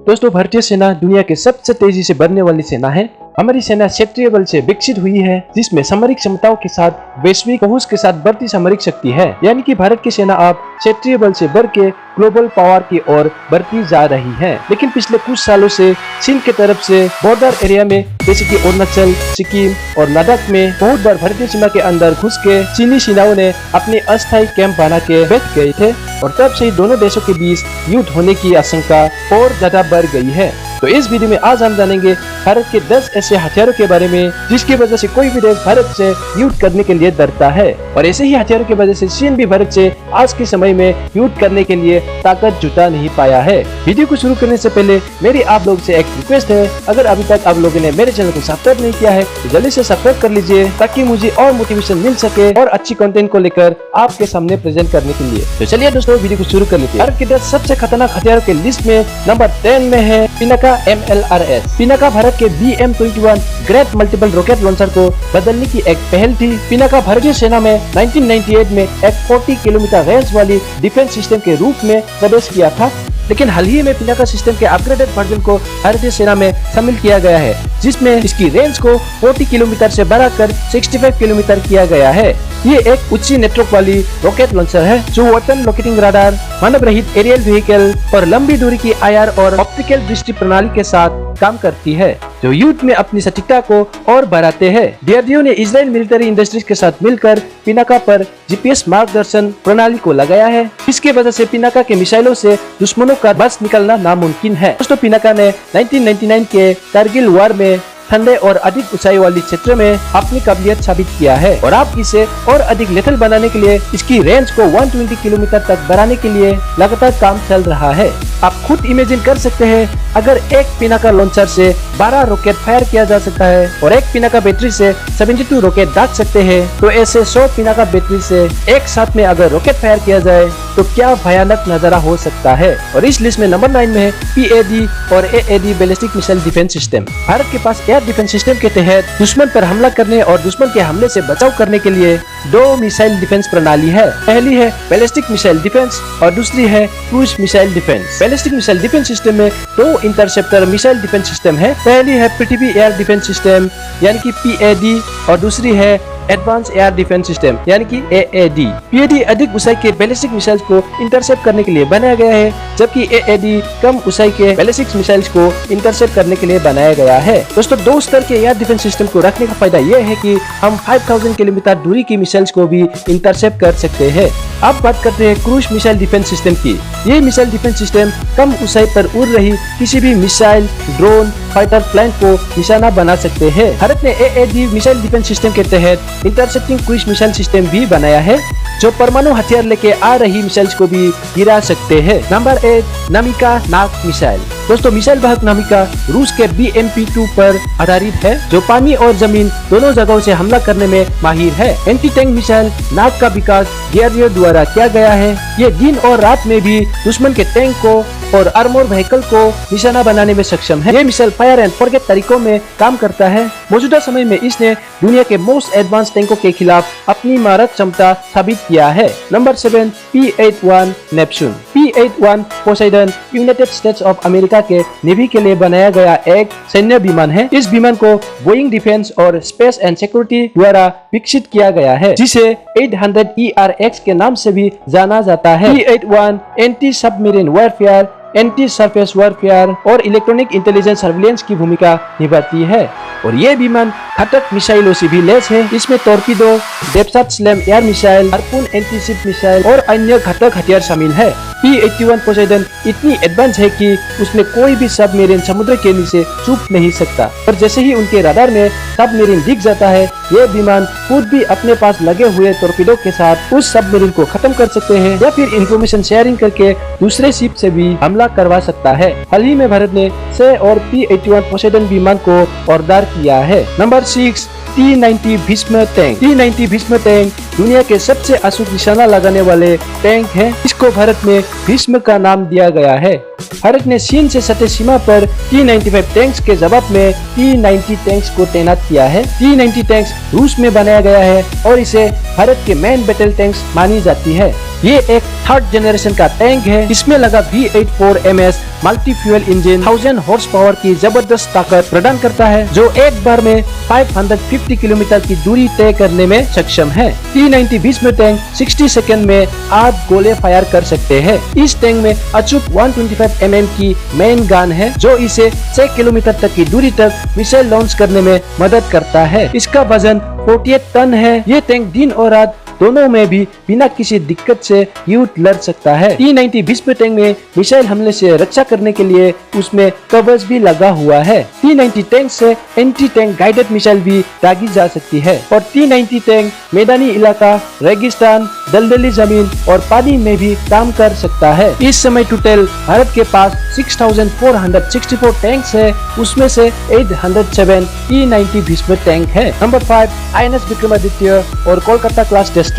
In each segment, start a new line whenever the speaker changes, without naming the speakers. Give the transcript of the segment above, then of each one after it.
दोस्तों, भारतीय सेना दुनिया के सबसे तेजी से बढ़ने वाली सेना है। हमारी सेना क्षेत्रीय बल से विकसित हुई है, जिसमें सामरिक क्षमताओं के साथ वैश्विक पहुंच के साथ बढ़ती सामरिक शक्ति है। यानी कि भारत की सेना अब क्षेत्रीय बल से बढ़ के ग्लोबल पावर की ओर बढ़ती जा रही है। लेकिन पिछले कुछ सालों से चीन की तरफ से बॉर्डर एरिया में जैसे कि अरुणाचल, सिक्किम और लद्दाख में बहुत बार भारतीय सीमा के अंदर घुस के चीनी सेनाओं ने अपने अस्थायी कैंप बना के बैठ गए थे और तब से दोनों देशों के बीच युद्ध होने की आशंका और ज्यादा बढ़ गई है। तो इस वीडियो में आज हम जानेंगे भारत के 10 ऐसे हथियारों के बारे में जिसकी वजह से कोई भी देश भारत से युद्ध करने के लिए डरता है, और ऐसे ही हथियारों की वजह से चीन भी भारत से आज के समय में युद्ध करने के लिए ताकत जुटा नहीं पाया है। वीडियो को शुरू करने से पहले मेरी आप लोग से एक रिक्वेस्ट है, अगर अभी तक आप लोगों ने मेरे चैनल को सब्सक्राइब नहीं किया है तो जल्दी से सब्सक्राइब कर लीजिए, ताकि मुझे और मोटिवेशन मिल सके और अच्छी कंटेंट को लेकर आपके सामने प्रेजेंट करने के लिए। तो चलिए दोस्तों, वीडियो को शुरू कर लेते हैं। भारत के 10 सबसे खतरनाक हथियारों के लिस्ट में नंबर 10 में है पिनाका MLRS। पिनाका भारत के BM-21 great multiple rocket launcher को बदलने की एक पहल थी। पिनाका भारतीय सेना में 1998 में एक 40 किलोमीटर रेंज वाली डिफेंस सिस्टम के रूप में प्रवेश किया था, लेकिन हाल ही में पिनाका सिस्टम के अपग्रेडेड वर्जन को भारतीय सेना में शामिल किया गया है, जिसमें इसकी रेंज को 40 किलोमीटर से बढ़ाकर 65 किलोमीटर किया गया है। ये एक उच्च नेटवर्क वाली रॉकेट लॉन्चर है जो वेपन लोकेटिंग राडार, मानव रहित एरियल व्हीकल और लंबी दूरी की IR और ऑप्टिकल दृष्टि प्रणाली के साथ काम करती है, जो युद्ध में अपनी सटीकता को और बढ़ाते हैं। DRDO ने इजराइल मिलिट्री इंडस्ट्रीज के साथ मिलकर पिनाका पर GPS मार्गदर्शन प्रणाली को लगाया है। इसके वजह से पिनाका के मिसाइलों से दुश्मनों का बच निकलना नामुमकिन है। दोस्तों, पिनाका ने 1999 के कारगिल वार में ठंडे और अधिक ऊंचाई वाली क्षेत्र में अपनी काबिलियत साबित किया है, और आप इसे और अधिक लेथल बनाने के लिए इसकी रेंज को 120 किलोमीटर तक बढ़ाने के लिए लगातार काम चल रहा है। आप खुद इमेजिन कर सकते हैं, अगर एक पिनाका लॉन्चर से 12 रॉकेट फायर किया जा सकता है और एक पिनाका बैटरी से 72 रॉकेट दाग सकते हैं, तो ऐसे 100 पिनाका बैटरी से एक साथ में अगर रॉकेट फायर किया जाए तो क्या भयानक नजारा हो सकता है। और इस लिस्ट में नंबर 9 में है PAD और AAD ballistic missile defence system. Bharat के पास एयर डिफेंस सिस्टम के तहत दुश्मन पर हमला करने और दुश्मन के हमले से बचाव करने के लिए 2 मिसाइल डिफेंस प्रणाली है। पहली है बैलिस्टिक मिसाइल डिफेंस और दूसरी है cruise missile defence. Ballistic missile defence system में 2 इंटरसेप्टर मिसाइल डिफेंस सिस्टम है। पहली है पृथ्वी एयर डिफेंस सिस्टम यानी कि PAD और दूसरी है एडवांस एयर डिफेंस सिस्टम यानी कि AAD। PAD अधिक ऊंचाई के बैलिस्टिक मिसाइल्स को इंटरसेप्ट करने के लिए बनाया गया है, जबकि AAD कम ऊंचाई के बैलिस्टिक मिसाइल्स को इंटरसेप्ट करने के लिए बनाया गया है। दोस्तों, 2 स्तर के एयर डिफेंस सिस्टम को रखने का फायदा यह है कि हम 5000 किलोमीटर दूरी की मिसाइल्स को भी इंटरसेप्ट कर सकते हैं। अब बात करते हैं क्रूज मिसाइल डिफेंस सिस्टम की। ये मिसाइल डिफेंस सिस्टम कम ऊंचाई पर उड़ रही किसी भी मिसाइल, ड्रोन, फाइटर प्लेन को निशाना बना सकते हैं। भारत ने AAD मिसाइल डिफेंस सिस्टम के तहत इंटरसेप्टिंग क्रूज मिसाइल सिस्टम भी बनाया है, जो परमाणु हथियार लेके आ रही मिसाइल्स को भी गिरा सकते हैं। नंबर 8 नामिका नाग मिसाइल। दोस्तों, मिसाइल वाहक नामिका रूस के BMP-2 पर आधारित है, जो पानी और जमीन दोनों जगहों से हमला करने में माहिर है। एंटी टैंक मिसाइल नाग का विकास DRDO द्वारा किया गया है। ये दिन और रात में भी दुश्मन के टैंक को और आर्मोर व्हीकल को निशाना बनाने में सक्षम है। ये मिसाइल फायर एंड फॉरगेट तरीकों में काम करता है। मौजूदा समय में इसने दुनिया के मोस्ट एडवांस टैंकों के खिलाफ अपनी मारक क्षमता साबित किया है। Number 7 P-81 Neptune. P-81 Poseidon United States of America के नेवी के लिए बनाया गया एक सैन्य विमान है। इस विमान को बोइंग डिफेंस और स्पेस एंड सिक्योरिटी द्वारा विकसित किया गया है, जिसे 800 ERX के नाम से भी जाना जाता है। P-81 anti submarine warfare, anti surface warfare और इलेक्ट्रॉनिक इंटेलिजेंस सर्विलेंस की भूमिका निभाती है, और ये विमान घातक मिसाइलों से भी लैस है। इसमें torpedo, depth slam air missile, harpoon anti ship missile और अन्य घातक हथियार शामिल है। P-81 पोसेडन इतनी एडवांस है कि उसमें कोई भी सबमरीन समुद्र के नीचे छुप नहीं सकता, और जैसे ही उनके रडार में सबमरीन दिख जाता है, ये विमान खुद भी अपने पास लगे हुए टॉर्पीडो के साथ उस सबमरीन को खत्म कर सकते हैं, या फिर इंफॉर्मेशन शेयरिंग करके दूसरे शिप से भी हमला करवा सकता है। हाल ही में भारत ने से और P-81 पोसेडन विमान को ऑर्डर किया है। Number 6 T-90 Bhishma tank. T-90 Bhishma tank दुनिया के सबसे अचूक निशाना लगाने वाले टैंक है। इसको भारत में भीष्म का नाम दिया गया है। भारत ने चीन से सटे सीमा पर T-95 टैंक्स के जवाब में T-90 टैंक्स को तैनात किया है। T-90 टैंक्स रूस में बनाया गया है और इसे भारत के मेन बैटल टैंक्स मानी जाती है। ये एक थर्ड जनरेशन का टैंक है। इसमें लगा V84MS multi fuel engine 1000 horse power की जबरदस्त ताकत प्रदान करता है, जो एक बार में 550 किलोमीटर की दूरी तय करने में सक्षम है। T-90 भीष्म टैंक 60 सेकंड में 8 गोले फायर कर सकते हैं। इस टैंक में अचूक 125 mm की मेन गन है, जो इसे 6 किलोमीटर तक की दूरी तक मिसाइल लॉन्च करने में मदद करता है। इसका वजन 48 टन है। ये टैंक दिन और रात दोनों में भी बिना किसी दिक्कत से युद्ध लड़ सकता है। T-90 भीष्म टैंक में मिसाइल हमले से रक्षा करने के लिए उसमें कवच भी लगा हुआ है। T-90 टैंक से एंटी टैंक गाइडेड मिसाइल भी दागी जा सकती है और T-90 टैंक मैदानी इलाका, रेगिस्तान, दलदली जमीन और पानी में भी काम कर सकता है। इस समय टोटल भारत के पास 6464 टैंक्स है, उसमें से 807 T-90 भीष्म टैंक है। नंबर 5 INS विक्रमादित्य और कोलकाता क्लास डेस्ट्रॉयर।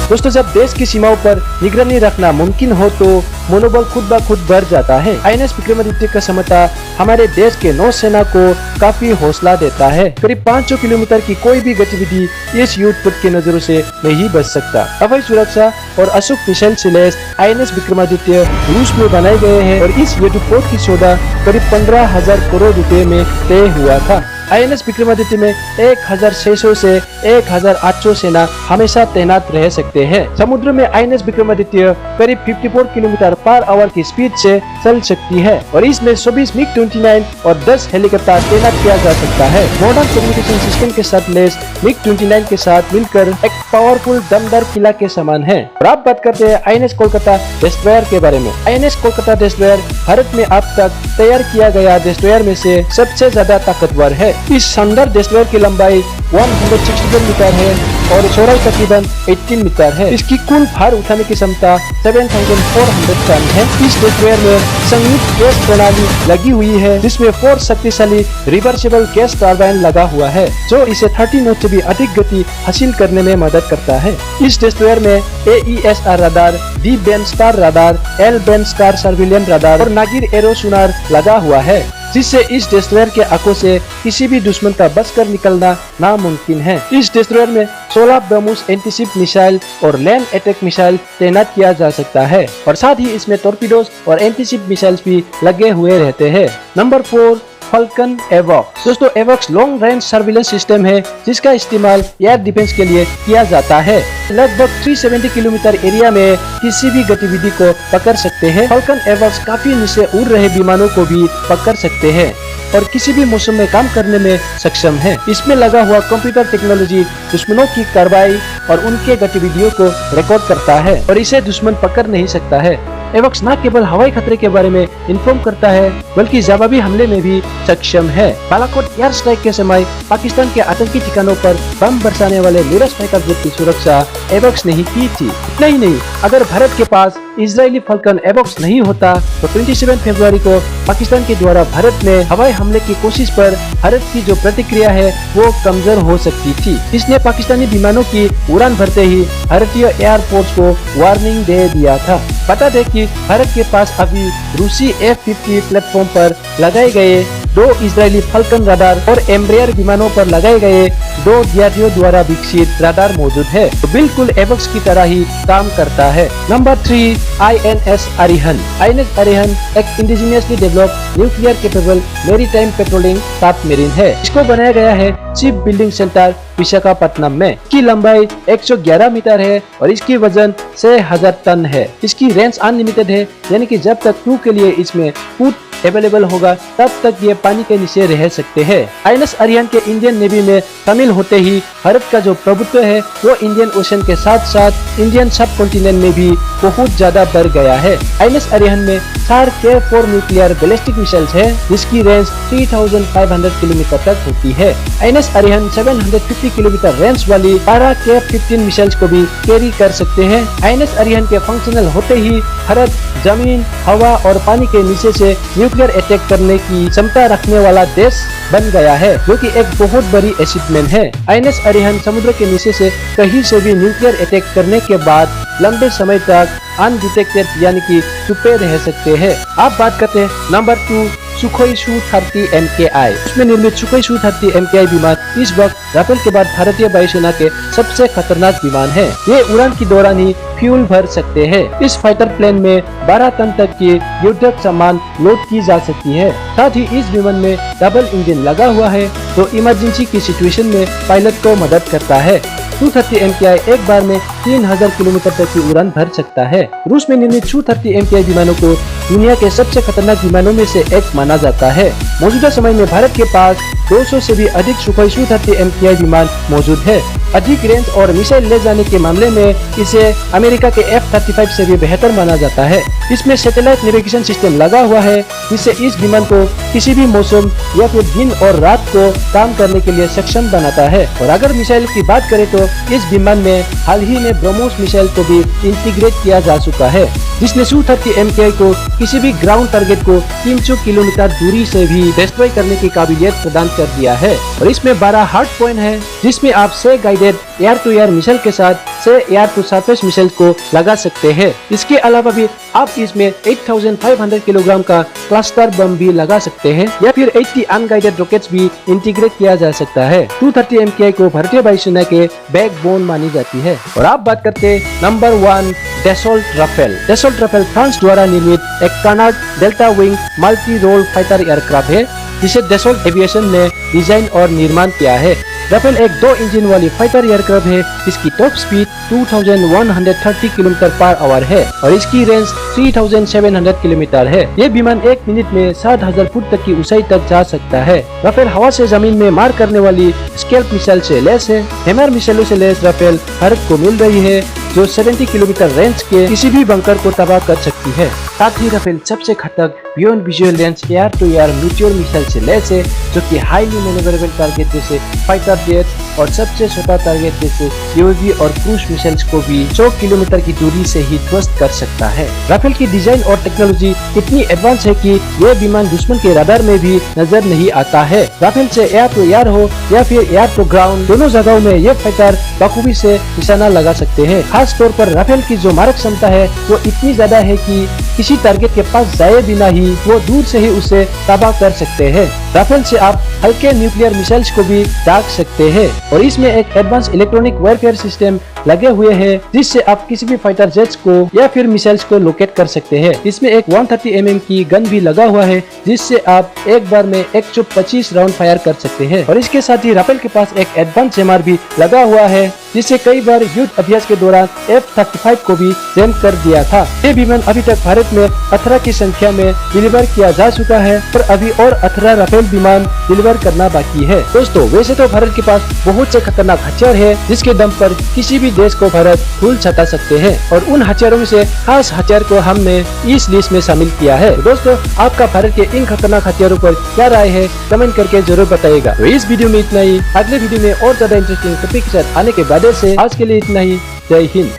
दोस्तों, जब देश की सीमाओं पर निगरानी रखना मुमकिन हो तो मनोबल खुद ब खुद बढ़ जाता है। INS विक्रमादित्य का क्षमता हमारे देश के नौसेना को काफी हौसला देता है। करीब 500 किलोमीटर की कोई भी गतिविधि इस युद्धपोत के नजरों से नहीं बच सकता। हवाई सुरक्षा और अचूक मिसाइल से लैस INS विक्रमादित्य रूस में बनाए गए हैं और इस युद्धपोत की सौदा करीब 15,000 करोड़ रुपए में तय हुआ था। INS विक्रमादित्य में 1600 से 1800 सेना हमेशा तैनात रह सकते हैं। समुद्र में INS विक्रमादित्य करीब 54 किलोमीटर पर आवर की स्पीड से चल सकती है और इसमें 24 MiG-29 और 10 हेलीकॉप्टर तैनात किया जा सकता है। मॉडर्न कम्युनिकेशन सिस्टम के साथ लैस MiG-29 के साथ मिलकर एक पावरफुल दमदार किला के समान है। और अब बात करते हैं INS कोलकाता डेस्ट्रॉयर के बारे में। INS कोलकाता डेस्ट्रॉयर भारत में अब तक तैयार किया गया डेस्ट्रॉयर में से सबसे ज्यादा ताकतवर है। इस शानदार डेस्ट्रॉयर की लंबाई 167 मीटर है और चौड़ाई तकरीबन 18 मीटर है। इसकी कुल भार उठाने की क्षमता 7400 टन है। इस डेस्ट्रॉयर में संयुक्त गैस प्रणाली लगी हुई है, जिसमें 4 शक्तिशाली रिवर्सिबल गैस टरबाइन लगा हुआ है, जो इसे 30 नॉट से भी अधिक गति हासिल करने में मदद करता है। इस डेस्ट्रॉयर में AESR radar, D band star radar, L band star surveillance radar और नागिर एरो सोनार लगा हुआ है, जिससे इस डेस्ट्रॉयर के आंखों से किसी भी दुश्मन का बचकर निकलना नामुमकिन है। इस डेस्ट्रॉयर में 16 ब्रह्मोस एंटीशिप मिसाइल और लैंड अटैक मिसाइल तैनात किया जा सकता है और साथ ही इसमें टॉर्पीडोज और एंटीशिप मिसाइल्स भी लगे हुए रहते हैं। नंबर 4 फाल्कन एवॉक्स। दोस्तों, एवॉक्स लॉन्ग रेंज सर्विलेंस सिस्टम है, जिसका इस्तेमाल एयर डिफेंस के लिए किया जाता है। लगभग 370 किलोमीटर एरिया में किसी भी गतिविधि को पकड़ सकते हैं। फाल्कन एवॉक्स काफी नीचे उड़ रहे विमानों को भी पकड़ सकते हैं और किसी भी मौसम में काम करने में सक्षम है। इसमें लगा हुआ कंप्यूटर टेक्नोलॉजी दुश्मनों की कार्रवाई और उनके गतिविधियों को रिकॉर्ड करता है और इसे दुश्मन पकड़ नहीं सकता है। एवॉक्स न केवल हवाई खतरे के बारे में इन्फॉर्म करता है, बल्कि जवाबी हमले में भी सक्षम है। बालाकोट एयर स्ट्राइक के समय पाकिस्तान के आतंकी ठिकानों पर बम बरसाने वाले मिराज फाइटर जेट की सुरक्षा एवॉक्स ने ही की थी। इतना ही नहीं, अगर भारत के पास इजरायली फाल्कन एवॉक्स नहीं होता तो 27 फरवरी को पाकिस्तान के द्वारा भारत में हवाई हमले की कोशिश पर भारत की जो प्रतिक्रिया है वो कमजोर हो सकती थी। इसने पाकिस्तानी विमानों की उड़ान भरते ही भारतीय एयरफोर्स को वार्निंग दे दिया था। बता दें कि भारत के पास अभी रूसी F-50 प्लेटफॉर्म पर लगाए गए 2 इजरायली फाल्कन रडार और एम्ब्रेयर विमानों पर लगाए गए 2 डीआरडीओ द्वारा विकसित रडार मौजूद है, तो बिल्कुल एवॉक्स की तरह ही काम करता है। Number 3 INS Arihant. INS Arihant एक indigenously developed nuclear capable maritime patrolling submarine है। इसको बनाया गया है शिप बिल्डिंग सेंटर विशाखापट्टनम में। इसकी लंबाई 111 मीटर है और इसकी वजन 6000 टन है। इसकी रेंज अनलिमिटेड है, यानी कि जब तक क्रू के लिए इसमें फूड अवेलेबल होगा तब तक ये पानी के नीचे रह सकते हैं। INS अरिहंत के इंडियन नेवी में शामिल होते ही भारत का जो प्रभुत्व है वो इंडियन ओशन के साथ साथ इंडियन सब कॉन्टिनेंट में भी बहुत ज्यादा बढ़ गया है। INS अरिहंत में SAR K4 nuclear ballistic missiles है जिसकी रेंज 3500 किलोमीटर तक होती है। INS अरिहंत 750 किलोमीटर रेंज वाली पारा K15 मिसाइल्स को भी कैरी कर सकते हैं। INS अरिहंत के फंक्शनल होते ही भारत जमीन, हवा और पानी के नीचे से न्यूक्लियर अटैक करने की क्षमता रखने वाला देश बन गया है, जो कि एक बहुत बड़ी अचीवमेंट है। INS अरिहंत समुद्र के नीचे से कहीं से भी न्यूक्लियर अटैक करने के बाद लंबे समय तक अनडिटेक्टेड यानी कि छुपे रह सकते हैं। आप बात करते हैं नंबर 2 सुखोई Su-30 MKI। उसमें निर्मित सुखोई Su-30 MKI विमान इस वक्त राफेल के बाद भारतीय वायुसेना के सबसे खतरनाक विमान है। ये उड़ान के दौरान ही फ्यूल भर सकते हैं। इस फाइटर प्लेन में 12 टन तक की युद्धक सामान लोड की जा सकती है। साथ ही इस विमान में डबल इंजन लगा हुआ है तो इमरजेंसी की सिचुएशन में पायलट को मदद करता है। Su-30 MKI एक बार में 3000 किलोमीटर तक की उड़ान भर सकता है। रूस में निर्मित Su-30 MKI विमानों को दुनिया के सबसे खतरनाक विमानों में से एक माना जाता है। मौजूदा समय में भारत के पास 200 से भी अधिक सुखोई Su-30 MKI विमान मौजूद है। अधिक रेंज और मिसाइल ले जाने के मामले में इसे अमेरिका के F-35 से भी बेहतर माना जाता है। इसमें सैटेलाइट नेविगेशन सिस्टम लगा हुआ है जिससे इस विमान को किसी भी मौसम या फिर दिन और रात को काम करने के लिए सक्षम बनाता है। और अगर मिसाइल की बात करें तो इस विमान में हाल ही में ब्रह्मोस मिसाइल को भी इंटीग्रेट किया जा चुका है, जिसने Su-30 MKI को किसी भी ग्राउंड टारगेट को 300 किलोमीटर दूरी से भी डिस्ट्रॉय करने की काबिलियत प्रदान कर दिया है। और इसमें 12 हार्ड पॉइंट है जिसमें आप 6 guided air to air missile के साथ 6 एयर टू सरफेस मिसाइल को लगा सकते हैं। इसके अलावा भी आप इसमें 8500 किलोग्राम का क्लस्टर बम भी लगा सकते हैं या फिर 80 अनगाइडेड रॉकेट्स भी इंटीग्रेट किया जा सकता है। Su-30 MKI को भारतीय वायुसेना के बैकबोन मानी जाती है। और आप बात करते हैं number 1 Dassault Rafale। Dassault Rafale France द्वारा निर्मित एक canard delta wing multi role fighter aircraft है जिसे Dassault एविएशन ने डिजाइन और निर्माण किया है। राफेल एक 2 इंजन वाली फाइटर एयरक्राफ्ट है जिसकी top speed 2130 kilometre per hour है और इसकी रेंज 3700 किलोमीटर है। ये विमान 1 मिनट में 7000 फुट तक की ऊंचाई तक जा सकता है। राफेल हवा से जमीन में मार करने वाली स्कैल्प मिसाइल से लैस है। हैमर मिसाइलों से लैस राफेल भारत को मिल रही है जो 70 किलोमीटर रेंज के किसी भी बंकर को तबाह कर सकती है। साथ ही राफेल सबसे घातक beyond visual range air to air mutual missile से लैस है जो कि हाईली मैनेवरेबल टारगेट जैसे फाइटर जेट और सबसे छोटा टारगेट जैसे यूएवी और क्रूज मिसाइल्स को भी 100 किलोमीटर की दूरी से ही ध्वस्त कर सकता है। राफेल की डिजाइन और टेक्नोलॉजी इतनी एडवांस है कि यह विमान दुश्मन के रडार में भी नजर नहीं आता है। राफेल से एयर टू एयर हो या फिर एयर टू ग्राउंड दोनों जगहों में ये फाइटर बखूबी से निशाना लगा सकते हैं। खास तौर पर राफेल की जो मारक क्षमता है वो इतनी ज्यादा है कि किसी टारगेट के पास जाए बिना ही वो दूर से ही उसे तबाह कर सकते हैं। राफेल से आप हल्के न्यूक्लियर मिसाइल्स को भी दाग सकते हैं और इसमें एक एडवांस इलेक्ट्रॉनिक वॉरफेयर सिस्टम लगे हुए हैं जिससे आप किसी भी फाइटर जेट्स को या फिर मिसाइल्स को लोकेट कर सकते हैं। इसमें एक 130 mm की गन भी लगा हुआ है जिससे आप एक बार में 125 राउंड फायर कर सकते हैं। और इसके साथ ही राफेल के पास एक एडवांस जैमर भी लगा हुआ है जिससे कई बार युद्ध अभ्यास के दौरान F-35 को भी जैम कर दिया था। ये विमान अभी तक भारत में 18 की संख्या में डिलीवर किया जा चुका है पर अभी और 18 राफेल विमान डिलीवर करना बाकी है। दोस्तों वैसे तो भारत के पास बहुत से खतरनाक हथियार है जिसके दम पर किसी भी देश को भारत धूल छटा सकते हैं और उन हथियारों में से खास हथियार को हमने इस लिस्ट में शामिल किया है। दोस्तों आपका भारत के इन खतरनाक हथियारों पर क्या राय है कमेंट करके जरूर बताइएगा। तो इस वीडियो में इतना ही। अगले वीडियो में और ज्यादा इंटरेस्टिंग टॉपिक के साथ आने के बाद से आज के लिए इतना ही। जय हिंद।